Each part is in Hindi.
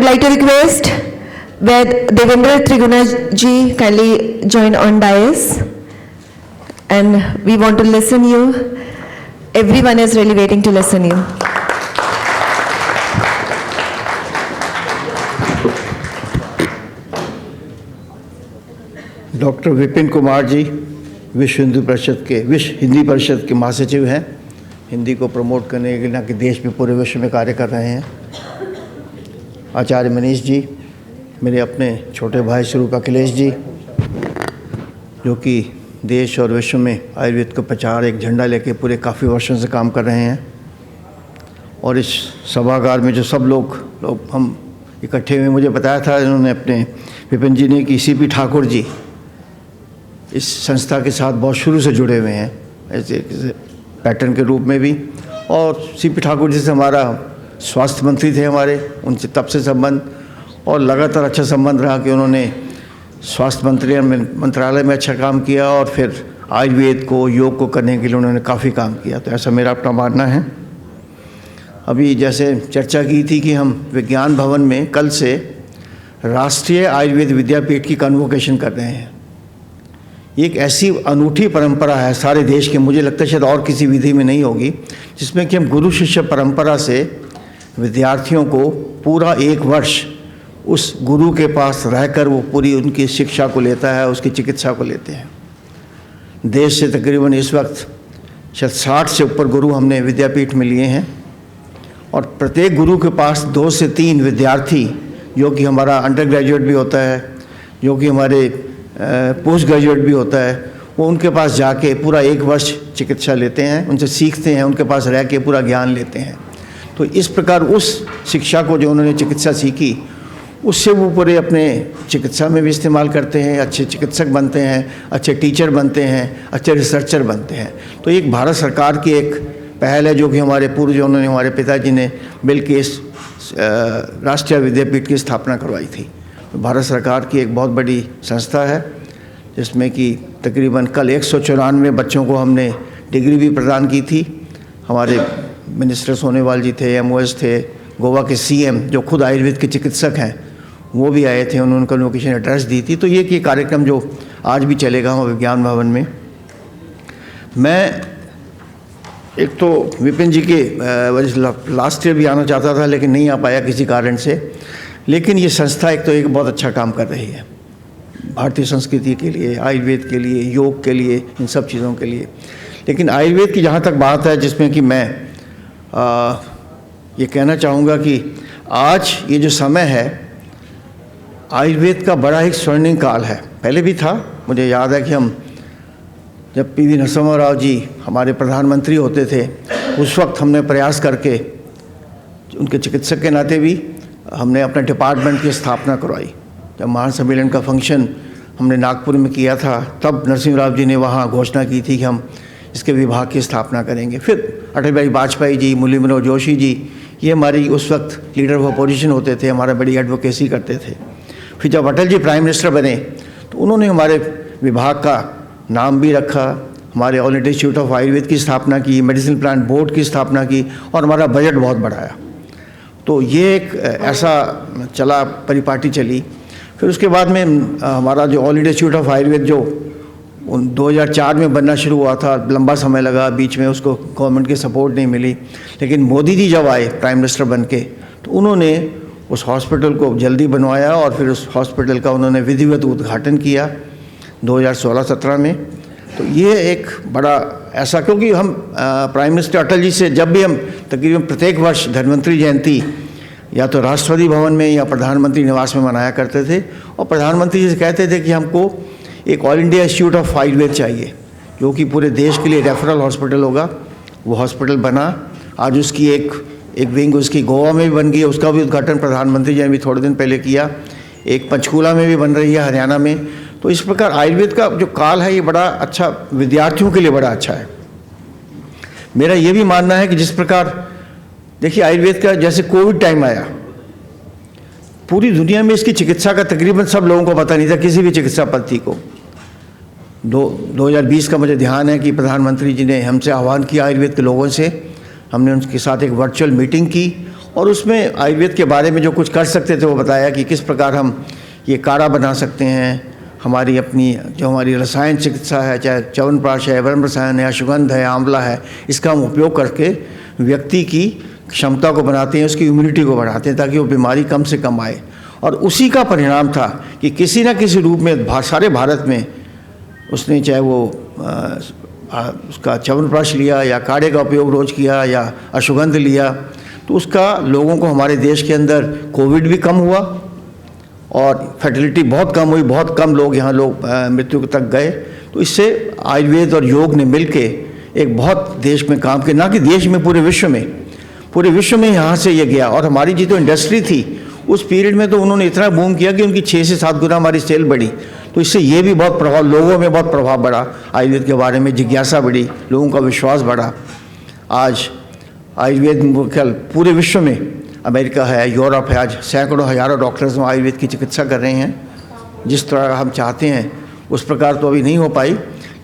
like to request that Devendra Triguna ji kindly join on dais, and we want to listen you. Everyone is really waiting to listen you. Doctor Vipin Kumar ji Vishwa Hindi परिषद के महासचिव हैं। हिंदी को प्रमोट करने के लिए न कि देश में पूरे विश्व में कार्य कर रहे हैं। आचार्य मनीष जी, मेरे अपने छोटे भाई स्वरूप अखिलेश जी, जो कि देश और विश्व में आयुर्वेद का प्रचार एक झंडा लेके पूरे काफ़ी वर्षों से काम कर रहे हैं। और इस सभागार में जो सब लोग हम इकट्ठे हुए, मुझे बताया था इन्होंने अपने विपिन जी ने कि सीपी ठाकुर जी इस संस्था के साथ बहुत शुरू से जुड़े हुए हैं, ऐसे पैटर्न के रूप में भी। और सीपी ठाकुर जी से हमारा स्वास्थ्य मंत्री थे हमारे, उनसे तब से संबंध और लगातार अच्छा संबंध रहा कि उन्होंने स्वास्थ्य मंत्रालय में अच्छा काम किया और फिर आयुर्वेद को, योग को करने के लिए उन्होंने काफ़ी काम किया। तो ऐसा मेरा अपना मानना है। अभी जैसे चर्चा की थी कि हम विज्ञान भवन में कल से राष्ट्रीय आयुर्वेद विद्यापीठ की कन्वोकेशन कर रहे हैं। एक ऐसी अनूठी परंपरा है सारे देश के, मुझे लगता है शायद और किसी विधि में नहीं होगी, जिसमें कि हम गुरु शिष्य परंपरा से विद्यार्थियों को पूरा एक वर्ष उस गुरु के पास रहकर वो पूरी उनकी शिक्षा को लेता है, उसकी चिकित्सा को लेते हैं। देश से तकरीबन इस वक्त शायद 60 से ऊपर गुरु हमने विद्यापीठ में लिए हैं और प्रत्येक गुरु के पास 2 से 3 विद्यार्थी, जो कि हमारा अंडर ग्रेजुएट भी होता है, जो कि हमारे पोस्ट ग्रेजुएट भी होता है, वो उनके पास जाके पूरा एक वर्ष चिकित्सा लेते हैं, उनसे सीखते हैं, उनके पास रह के पूरा ज्ञान लेते हैं। तो इस प्रकार उस शिक्षा को जो उन्होंने चिकित्सा सीखी, उससे वो पूरे अपने चिकित्सा में भी इस्तेमाल करते हैं, अच्छे चिकित्सक बनते हैं, अच्छे टीचर बनते हैं, अच्छे रिसर्चर बनते हैं। तो एक भारत सरकार की एक पहल है जो कि हमारे पूर्वजों ने, हमारे पिताजी ने मिलकर इस राष्ट्रीय विद्यापीठ की स्थापना करवाई थी। भारत सरकार की एक बहुत बड़ी संस्था है, जिसमें कि तकरीबन कल 194 बच्चों को हमने डिग्री भी प्रदान की थी। हमारे मिनिस्टर सोनेवाल जी थे, MOS थे, गोवा के CM जो खुद आयुर्वेद के चिकित्सक हैं, वो भी आए थे, उन्होंने कन्वोकेशन एड्रेस दी थी। तो ये कार्यक्रम जो आज भी चलेगा वहाँ विज्ञान भवन में। मैं एक तो विपिन जी के वजह से लास्ट ईयर भी आना चाहता था, लेकिन नहीं आ पाया किसी कारण से। लेकिन ये संस्था एक बहुत अच्छा काम कर रही है भारतीय संस्कृति के लिए, आयुर्वेद के लिए, योग के लिए, इन सब चीज़ों के लिए। लेकिन आयुर्वेद की जहाँ तक बात है, जिसमें कि मैं ये कहना चाहूँगा कि आज ये जो समय है, आयुर्वेद का बड़ा एक स्वर्णिम काल है। पहले भी था, मुझे याद है कि हम जब PV नरसिम्हा राव जी हमारे प्रधानमंत्री होते थे, उस वक्त हमने प्रयास करके उनके चिकित्सक के नाते भी हमने अपना डिपार्टमेंट की स्थापना करवाई। जब महासम्मेलन का फंक्शन हमने नागपुर में किया था, तब नरसिम्हा राव जी ने वहाँ घोषणा की थी कि हम इसके विभाग की स्थापना करेंगे। फिर अटल बिहारी वाजपेयी जी, मुरली मनोहर जोशी जी, ये हमारी उस वक्त लीडर ऑफ अपोजिशन होते थे, हमारा बड़ी एडवोकेसी करते थे। फिर जब अटल जी प्राइम मिनिस्टर बने तो उन्होंने हमारे विभाग का नाम भी रखा, हमारे all India institute of Ayurveda की स्थापना की, मेडिसिन प्लांट बोर्ड की स्थापना की और हमारा बजट बहुत बढ़ाया। तो ये एक ऐसा चला, परिपाटी चली। फिर उसके बाद में हमारा जो all India institute of Ayurveda जो 2004 में बनना शुरू हुआ था, लंबा समय लगा, बीच में उसको गवर्नमेंट की सपोर्ट नहीं मिली। लेकिन मोदी जी जब आए प्राइम मिनिस्टर बन के, तो उन्होंने उस हॉस्पिटल को जल्दी बनवाया और फिर उस हॉस्पिटल का उन्होंने विधिवत उद्घाटन किया 2016-17 में। तो ये एक बड़ा ऐसा, क्योंकि हम प्राइम मिनिस्टर अटल जी से जब भी हम तकरीबन प्रत्येक वर्ष धन्वंतरी जयंती या तो राष्ट्रपति भवन में या प्रधानमंत्री निवास में मनाया करते थे, और प्रधानमंत्री जी से कहते थे कि हमको एक all India institute of Ayurveda चाहिए, जो कि पूरे देश के लिए रेफरल हॉस्पिटल होगा। वो हॉस्पिटल बना, आज उसकी एक विंग उसकी गोवा में भी बन गई है, उसका भी उद्घाटन प्रधानमंत्री जी ने भी थोड़े दिन पहले किया। एक पंचकूला में भी बन रही है, हरियाणा में। तो इस प्रकार आयुर्वेद का जो काल है, ये बड़ा अच्छा, विद्यार्थियों के लिए बड़ा अच्छा है। मेरा ये भी मानना है कि जिस प्रकार देखिए आयुर्वेद का, जैसे कोविड टाइम आया, पूरी दुनिया में इसकी चिकित्सा का तकरीबन सब लोगों को पता नहीं था, किसी भी चिकित्सा पद्धति को। 2020 का मुझे ध्यान है कि प्रधानमंत्री जी ने हमसे आह्वान किया आयुर्वेद के लोगों से, हमने उनके साथ एक वर्चुअल मीटिंग की और उसमें आयुर्वेद के बारे में जो कुछ कर सकते थे वो बताया कि किस प्रकार हम ये काढ़ा बना सकते हैं। हमारी अपनी जो हमारी रसायन चिकित्सा है, चाहे च्यवनप्राश है, वर्म रसायन है, अश्वगंध है, आंवला है, इसका हम उपयोग करके व्यक्ति की क्षमता को बढ़ाते हैं, उसकी इम्यूनिटी को बढ़ाते हैं ताकि वो बीमारी कम से कम आए। और उसी का परिणाम था कि किसी न किसी रूप में सारे भारत में उसने, चाहे वो उसका च्यवनप्राश लिया या काढ़े का उपयोग रोज़ किया या अश्वगंध लिया, तो उसका लोगों को हमारे देश के अंदर कोविड भी कम हुआ और फर्टिलिटी बहुत कम हुई, बहुत कम लोग यहाँ मृत्यु तक गए। तो इससे आयुर्वेद और योग ने मिलके एक बहुत देश में काम किया, ना कि देश में, पूरे विश्व में यहाँ से ये गया। और हमारी जी तो इंडस्ट्री थी उस पीरियड में, तो उन्होंने इतना बूम किया कि उनकी 6 से 7 गुना हमारी सेल बढ़ी। तो इससे ये भी बहुत प्रभाव, लोगों में बहुत प्रभाव बढ़ा, आयुर्वेद के बारे में जिज्ञासा बढ़ी, लोगों का विश्वास बढ़ा। आज आयुर्वेद ख्याल पूरे विश्व में, अमेरिका है, यूरोप है, आज सैकड़ों हज़ारों डॉक्टर्स आयुर्वेद की चिकित्सा कर रहे हैं। जिस तरह हम चाहते हैं उस प्रकार तो अभी नहीं हो पाई,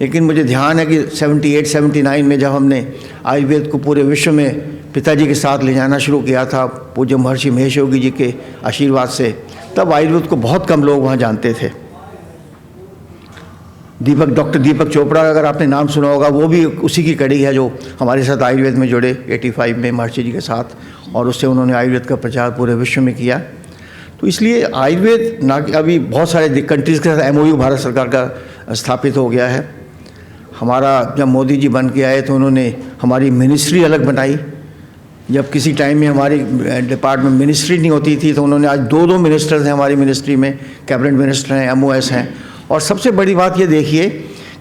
लेकिन मुझे ध्यान है कि 78-79 में जब हमने आयुर्वेद को पूरे विश्व में पिताजी के साथ ले जाना शुरू किया था, पूज्य महर्षि महेश योगी जी के आशीर्वाद से, तब आयुर्वेद को बहुत कम लोग वहाँ जानते थे। डॉक्टर दीपक चोपड़ा, अगर आपने नाम सुना होगा, वो भी उसी की कड़ी है जो हमारे साथ आयुर्वेद में जुड़े 85 में महर्षि जी के साथ, और उससे उन्होंने आयुर्वेद का प्रचार पूरे विश्व में किया। तो इसलिए आयुर्वेद ना, अभी बहुत सारे कंट्रीज़ के साथ MOU भारत सरकार का स्थापित हो गया है। हमारा जब मोदी जी बन के आए तो उन्होंने हमारी मिनिस्ट्री अलग बनाई। जब किसी टाइम में हमारी डिपार्टमेंट मिनिस्ट्री नहीं होती थी, तो उन्होंने आज 2 मिनिस्टर्स हैं हमारी मिनिस्ट्री में, कैबिनेट मिनिस्टर हैं, MOS हैं। और सबसे बड़ी बात ये देखिए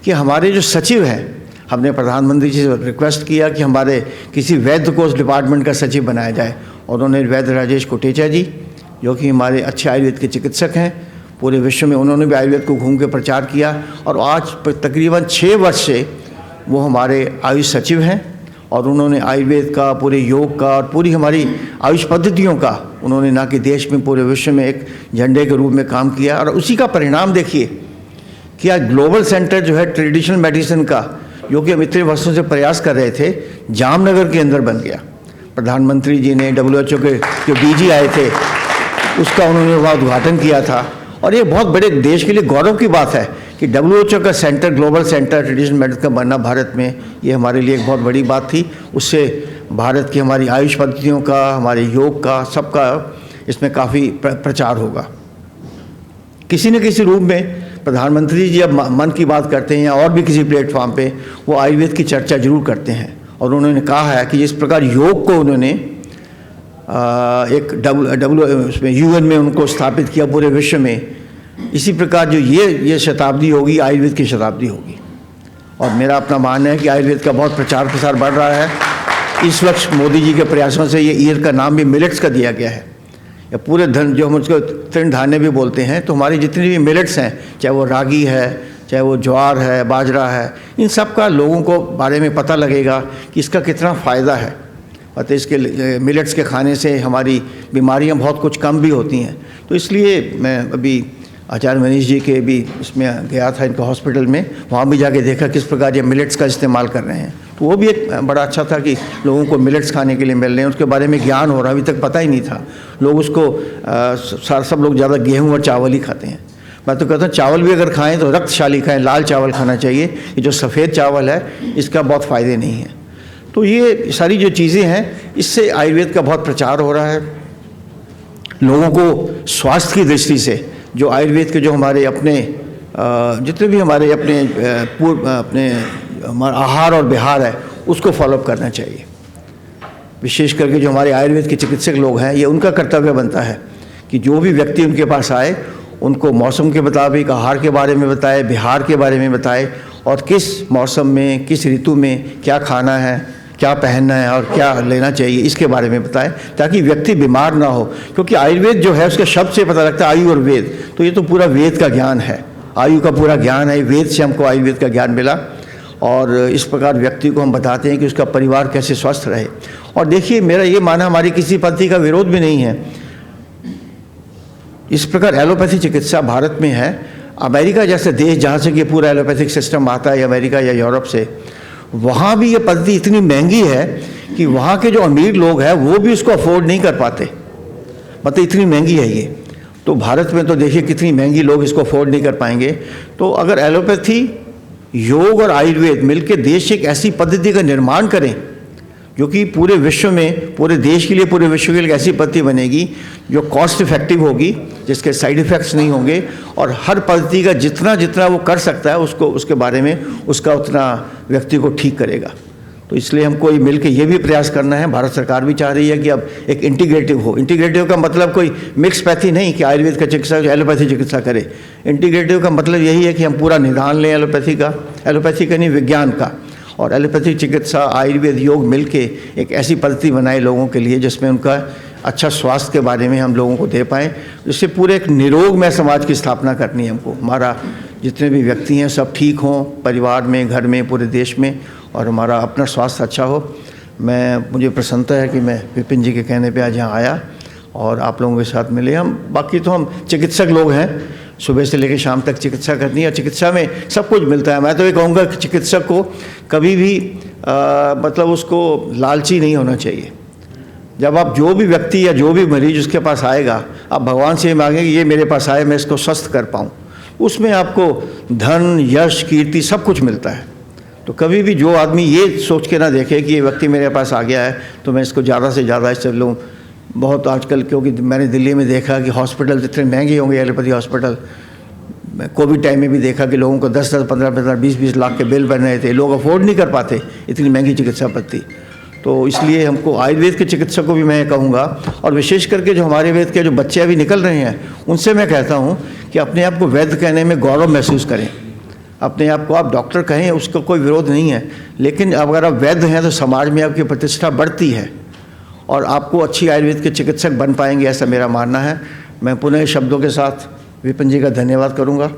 कि हमारे जो सचिव हैं, हमने प्रधानमंत्री जी से रिक्वेस्ट किया कि हमारे किसी वैद्य को उस डिपार्टमेंट का सचिव बनाया जाए, और उन्होंने वैद्य राजेश कोटेचा जी, जो कि हमारे अच्छे आयुर्वेद के चिकित्सक हैं पूरे विश्व में, उन्होंने भी आयुर्वेद को घूम के प्रचार किया। और आज तकरीबन 6 वर्ष से वो हमारे आयुष सचिव हैं, और उन्होंने आयुर्वेद का, पूरे योग का और पूरी हमारी आयुष पद्धतियों का उन्होंने ना कि देश में, पूरे विश्व में एक झंडे के रूप में काम किया। और उसी का परिणाम देखिए कि आज ग्लोबल सेंटर जो है ट्रेडिशनल मेडिसिन का, जो कि हम इतने वर्षों से प्रयास कर रहे थे, जामनगर के अंदर बन गया। प्रधानमंत्री जी ने WHO के जो DG आए थे, उसका उन्होंने वहाँ उद्घाटन किया था। और ये बहुत बड़े देश के लिए गौरव की बात है कि WHO का centre, global centre traditional medicine का बनना भारत में, ये हमारे लिए एक बहुत बड़ी बात थी। उससे भारत की हमारी आयुष पद्धतियों का, हमारे योग का, सबका इसमें काफ़ी प्रचार होगा। किसी न किसी रूप में प्रधानमंत्री जी अब मन की बात करते हैं या और भी किसी प्लेटफॉर्म पे, वो आयुर्वेद की चर्चा जरूर करते हैं। और उन्होंने कहा है कि जिस प्रकार योग को उन्होंने एक उसमें UN में उनको स्थापित किया पूरे विश्व में, इसी प्रकार जो ये शताब्दी होगी, आयुर्वेद की शताब्दी होगी। और मेरा अपना मानना है कि आयुर्वेद का बहुत प्रचार प्रसार बढ़ रहा है। इस वक्त मोदी जी के प्रयासों से ये ईयर का नाम भी मिलेट्स का दिया गया है, या पूरे जो हम उसको तृण धान्य भी बोलते हैं। तो हमारी जितनी भी मिलेट्स हैं, चाहे वो रागी है, चाहे वो ज्वार है, बाजरा है, इन सब का लोगों को बारे में पता लगेगा कि इसका कितना फ़ायदा है। और इसके मिलेट्स के खाने से हमारी बीमारियां बहुत कुछ कम भी होती हैं। तो इसलिए मैं अभी आचार्य मनीष जी के भी इसमें गया था, इनका हॉस्पिटल में, वहाँ भी जाके देखा किस प्रकार ये मिलेट्स का इस्तेमाल कर रहे हैं। तो वो भी एक बड़ा अच्छा था कि लोगों को मिलेट्स खाने के लिए मिल रहे हैं, उसके बारे में ज्ञान हो रहा है, अभी तक पता ही नहीं था। लोग उसको सब लोग ज़्यादा गेहूँ और चावल ही खाते हैं। मैं तो कहता हूँ चावल भी अगर खाएँ तो रक्तशाली खाएँ, लाल चावल खाना चाहिए। ये जो सफ़ेद चावल है इसका बहुत फ़ायदे नहीं है। तो ये सारी जो चीज़ें हैं, इससे आयुर्वेद का बहुत प्रचार हो रहा है। लोगों को स्वास्थ्य की दृष्टि से जो आयुर्वेद के जो हमारे अपने जितने भी हमारे अपने हमारा आहार और विहार है, उसको फॉलोअप करना चाहिए। विशेष करके जो हमारे आयुर्वेद के चिकित्सक लोग हैं, ये उनका कर्तव्य बनता है कि जो भी व्यक्ति उनके पास आए, उनको मौसम के मुताबिक आहार के बारे में बताए, विहार के बारे में बताए, और किस मौसम में, किस ऋतु में क्या खाना है, क्या पहनना है और क्या लेना चाहिए, इसके बारे में बताएं, ताकि व्यक्ति बीमार ना हो। क्योंकि आयुर्वेद जो है उसके शब्द से पता लगता है आयु और वेद, तो ये तो पूरा वेद का ज्ञान है, आयु का पूरा ज्ञान है। वेद से हमको आयुर्वेद का ज्ञान मिला, और इस प्रकार व्यक्ति को हम बताते हैं कि उसका परिवार कैसे स्वस्थ रहे। और देखिए, मेरा ये मानना, हमारी किसी पद्धति का विरोध भी नहीं है। इस प्रकार एलोपैथी चिकित्सा भारत में है। अमेरिका जैसे देश जहाँ से कि पूरा एलोपैथिक सिस्टम आता है, अमेरिका या यूरोप से, वहाँ भी ये पद्धति इतनी महंगी है कि वहाँ के जो अमीर लोग हैं वो भी उसको अफोर्ड नहीं कर पाते, मतलब इतनी महंगी है ये। तो भारत में तो देखिए कितनी महंगी लोग इसको अफोर्ड नहीं कर पाएंगे। तो अगर एलोपैथी, योग और आयुर्वेद मिलकर देश एक ऐसी पद्धति का निर्माण करें जो कि पूरे विश्व में, पूरे देश के लिए, पूरे विश्व के लिए ऐसी पद्धति बनेगी जो कॉस्ट इफेक्टिव होगी, जिसके साइड इफ़ेक्ट्स नहीं होंगे, और हर पद्धति का जितना जितना वो कर सकता है उसको, उसके बारे में उसका उतना व्यक्ति को ठीक करेगा। तो इसलिए हमको ये मिल के ये भी प्रयास करना है। भारत सरकार भी चाह रही है कि अब एक इंटीग्रेटिव हो। इंटीग्रेटिव का मतलब कोई मिक्स पैथी नहीं कि आयुर्वेद का चिकित्सा एलोपैथी चिकित्सा करे। इंटीग्रेटिव का मतलब यही है कि हम पूरा निदान लें एलोपैथी का नहीं, विज्ञान का, और एलोपैथिक चिकित्सा, आयुर्वेद, योग मिल के एक ऐसी पद्धति बनाए लोगों के लिए जिसमें उनका अच्छा स्वास्थ्य के बारे में हम लोगों को दे पाएँ, जिससे पूरे एक निरोगमय समाज की स्थापना करनी है हमको। हमारा जितने भी व्यक्ति हैं सब ठीक हों, परिवार में, घर में, पूरे देश में, और हमारा अपना स्वास्थ्य अच्छा हो। मुझे प्रसन्नता है कि मैं विपिन जी के कहने पे आज यहाँ आया और आप लोगों के साथ मिले। बाकी तो हम चिकित्सक लोग हैं, सुबह से लेकर शाम तक चिकित्सा करनी है, और चिकित्सा में सब कुछ मिलता है। मैं तो ये कहूँगा कि चिकित्सक को कभी भी मतलब उसको लालची नहीं होना चाहिए। जब आप जो भी व्यक्ति या जो भी मरीज उसके पास आएगा, आप भगवान से मांगें कि ये मेरे पास आए, मैं इसको स्वस्थ कर पाऊँ। उसमें आपको धन, यश, कीर्ति सब कुछ मिलता है। तो कभी भी जो आदमी ये सोच के ना देखे कि ये व्यक्ति मेरे पास आ गया है तो मैं इसको ज़्यादा से ज़्यादा इससे लूँ। बहुत आजकल, क्योंकि मैंने दिल्ली में देखा कि हॉस्पिटल इतने महंगे होंगे, एलोपैथी हॉस्पिटल। कोविड टाइम में भी देखा कि लोगों को 10-10, 15-15, 20-20 लाख के बिल बन रहे थे। लोग अफोर्ड नहीं कर पाते इतनी महंगी चिकित्सा पद्धति। तो इसलिए हमको आयुर्वेद के चिकित्सक को भी मैं कहूँगा, और विशेष करके जो हमारे वेद के जो बच्चे अभी निकल रहे हैं उनसे मैं कहता हूँ कि अपने आप को वैद्य कहने में गौरव महसूस करें। अपने आप को आप डॉक्टर कहें, उसका कोई विरोध नहीं है, लेकिन अगर आप वैद्य हैं तो समाज में आपकी प्रतिष्ठा बढ़ती है और आपको अच्छी आयुर्वेद के चिकित्सक बन पाएंगे, ऐसा मेरा मानना है। मैं पुनः शब्दों के साथ विपिन जी का धन्यवाद करूंगा।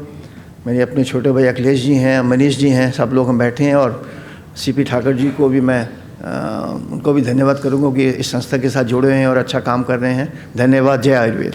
मेरे अपने छोटे भाई अखिलेश जी हैं, मनीष जी हैं, सब लोग हम बैठे हैं, और सीपी ठाकुर जी को भी मैं उनको भी धन्यवाद करूंगा कि इस संस्था के साथ जुड़े हैं और अच्छा काम कर रहे हैं। धन्यवाद। जय आयुर्वेद।